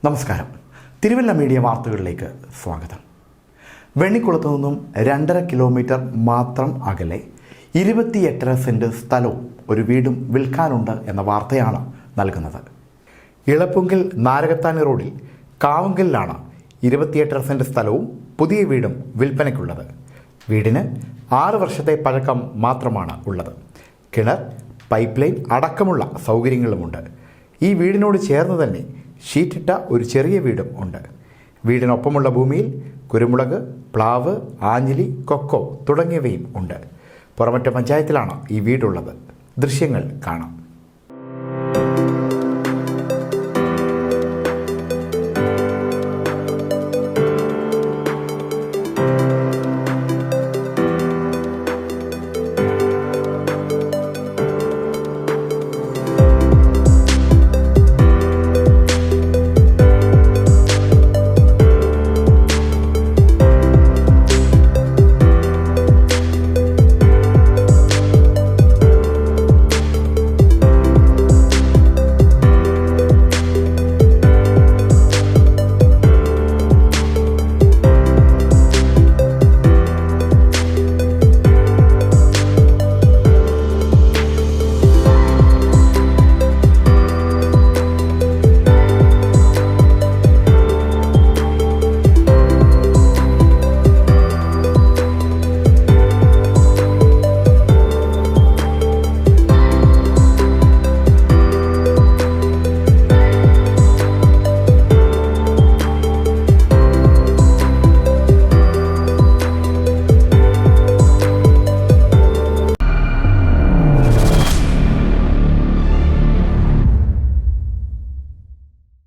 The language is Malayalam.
നമസ്കാരം. തിരുവല്ല മീഡിയ വാർത്തകളിലേക്ക് സ്വാഗതം. വെണ്ണിക്കുളത്തു നിന്നും 2.5 കിലോമീറ്റർ മാത്രം അകലെ 28 സെന്റ് സ്ഥലവും ഒരു വീടും വിൽക്കാനുണ്ട് എന്ന വാർത്തയാണ് നൽകുന്നത്. ഇളപ്പുങ്കൽ നാരകത്താനി റോഡിൽ കാവുങ്കലിലാണ് 28 സെന്റ് സ്ഥലവും പുതിയ വീടും വിൽപ്പനയ്ക്കുള്ളത്. വീടിന് 6 വർഷത്തെ പഴക്കം മാത്രമാണ് ഉള്ളത്. കിണർ, പൈപ്പ് ലൈൻ അടക്കമുള്ള സൗകര്യങ്ങളുമുണ്ട്. ഈ വീടിനോട് ചേർന്ന് തന്നെ ഷീറ്റിട്ട ഒരു ചെറിയ വീടും ഉണ്ട്. വീടിനൊപ്പമുള്ള ഭൂമിയിൽ കുരുമുളക്, പ്ലാവ്, ആഞ്ഞിലി, കൊക്കോ തുടങ്ങിയവയും ഉണ്ട്. പുറമറ്റ പഞ്ചായത്തിലാണ് ഈ വീടുള്ളത്. ദൃശ്യങ്ങൾ കാണാം.